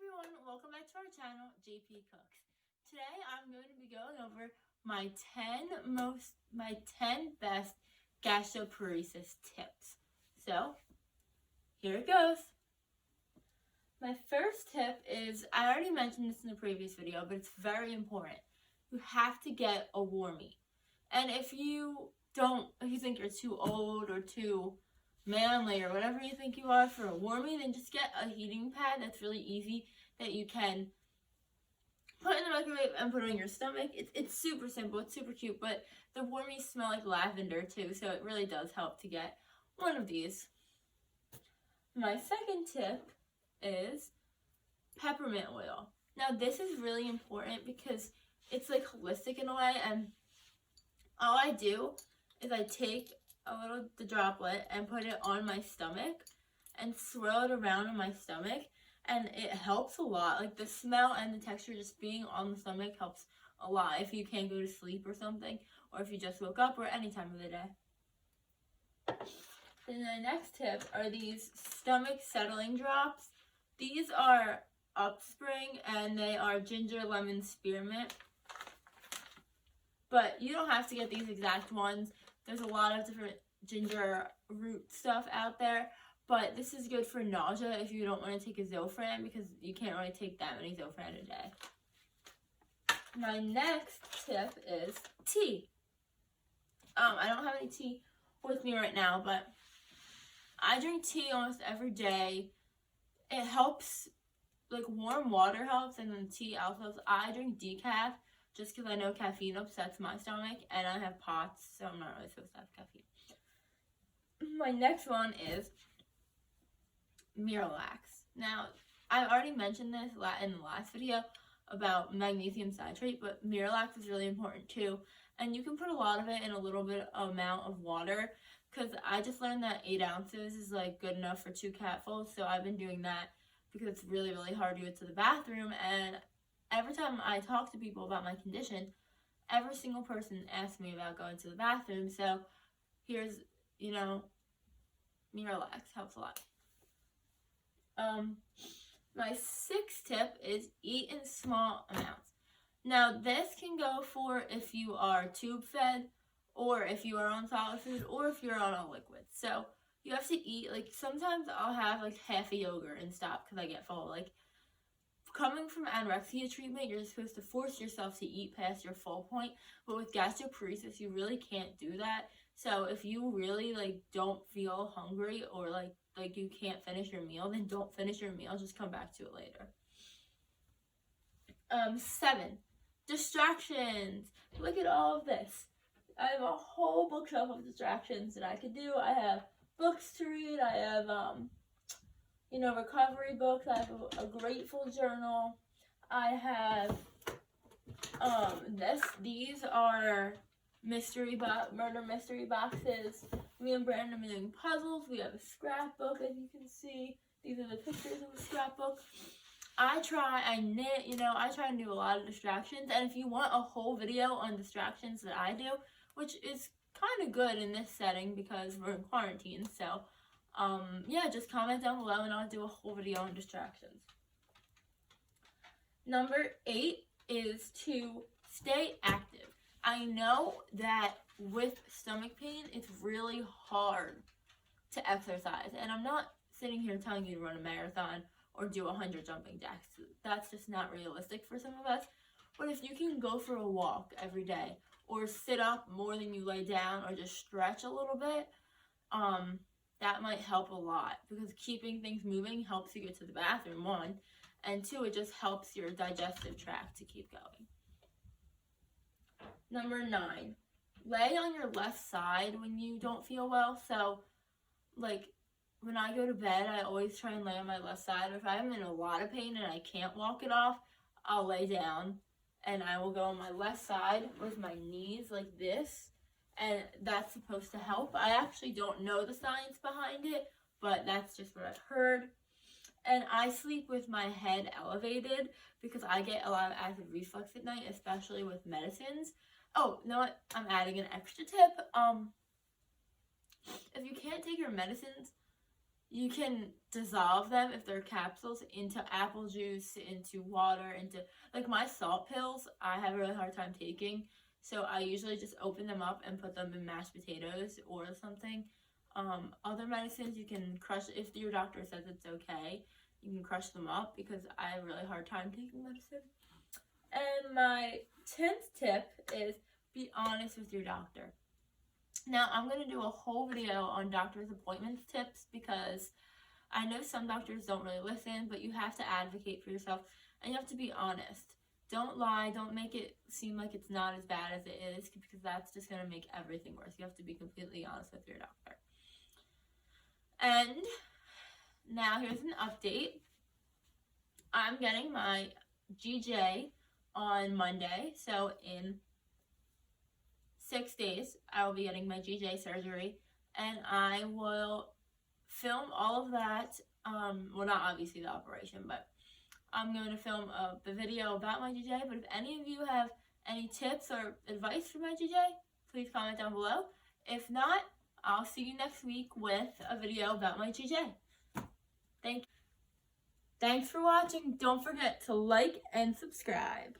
everyone, welcome back to our channel, JP Cooks. Today I'm going to be going over my 10 best gastroparesis tips. So, here it goes. My first tip is, I already mentioned this in the previous video, but it's very important. You have to get a warmie. And if you think you're too old or too manly or whatever you think you are for a warmie, then just get a heating pad that's really easy that you can put in the microwave and put on your stomach. It's super simple, it's super cute, but the warmies smell like lavender too, so it really does help to get one of these. My second tip is peppermint oil. Now this is really important because it's like holistic in a way, and all I do is I take the droplet and put it on my stomach and swirl it around in my stomach, and it helps a lot. Like the smell and the texture just being on the stomach helps a lot if you can't go to sleep or something, or if you just woke up, or any time of the day. Then the next tip are these stomach settling drops. These are Upspring and they are ginger lemon spearmint, but you don't have to get these exact ones. There's a lot of different ginger root stuff out there, but this is good for nausea if you don't want to take a Zofran, because you can't really take that many Zofran a day. My next tip is tea. I don't have any tea with me right now, but I drink tea almost every day. It helps, like warm water helps, and then tea also helps. I drink decaf just because I know caffeine upsets my stomach, and I have POTS, so I'm not really supposed to have caffeine. My next one is Miralax. Now, I already mentioned this in the last video about magnesium citrate, but Miralax is really important too, and you can put a lot of it in a little bit amount of water, because I just learned that 8 ounces is like good enough for 2 catfuls, so I've been doing that because it's really, really hard to get to the bathroom, and every time I talk to people about my condition, every single person asks me about going to the bathroom. So here's, Miralax helps a lot. My 6th tip is eat in small amounts. Now this can go for if you are tube fed, or if you are on solid food, or if you're on a liquid. So you have to eat, like sometimes I'll have like half a yogurt and stop because I get full. Like, coming from anorexia treatment, you're supposed to force yourself to eat past your full point, but with gastroparesis, you really can't do that. So if you really don't feel hungry, or like you can't finish your meal, then don't finish your meal, just come back to it later. 7, distractions. Look at all of this. I have a whole bookshelf of distractions that I could do. I have books to read, I have recovery books, I have a grateful journal, I have these are murder mystery boxes. Me and Brandon are doing puzzles. We have a scrapbook, as you can see. These are the pictures of the scrapbook. I knit, I try and do a lot of distractions, and if you want a whole video on distractions that I do, which is kind of good in this setting because we're in quarantine, so yeah, just comment down below and I'll do a whole video on distractions. Number 8 is to stay active. I know that with stomach pain, it's really hard to exercise, and I'm not sitting here telling you to run a marathon or do 100 jumping jacks. That's just not realistic for some of us. But if you can go for a walk every day, or sit up more than you lay down, or just stretch a little bit, that might help a lot, because keeping things moving helps you get to the bathroom, 1, and 2, it just helps your digestive tract to keep going. Number 9, lay on your left side when you don't feel well. So like when I go to bed, I always try and lay on my left side. If I'm in a lot of pain and I can't walk it off, I'll lay down and I will go on my left side with my knees like this, and that's supposed to help. I actually don't know the science behind it, but that's just what I've heard. And I sleep with my head elevated because I get a lot of acid reflux at night, especially with medicines. Oh, you know what? I'm adding an extra tip. If you can't take your medicines, you can dissolve them if they're capsules into apple juice, into water, into like my salt pills. I have a really hard time taking, so I usually just open them up and put them in mashed potatoes or something. Other medicines you can crush if your doctor says it's okay. You can crush them up because I have a really hard time taking medicine. And my 10th tip is be honest with your doctor. Now, I'm going to do a whole video on doctor's appointments tips because I know some doctors don't really listen, but you have to advocate for yourself and you have to be honest. Don't lie. Don't make it seem like it's not as bad as it is because that's just going to make everything worse. You have to be completely honest with your doctor. And now here's an update. I'm getting my GJ on Monday, so in 6 days I will be getting my GJ surgery, and I will film all of that. Well, not obviously the operation, but I'm going to film the video about my GJ. But if any of you have any tips or advice for my GJ, please comment down below. If not, I'll see you next week with a video about my GJ. Thanks for watching. Don't forget to like and subscribe.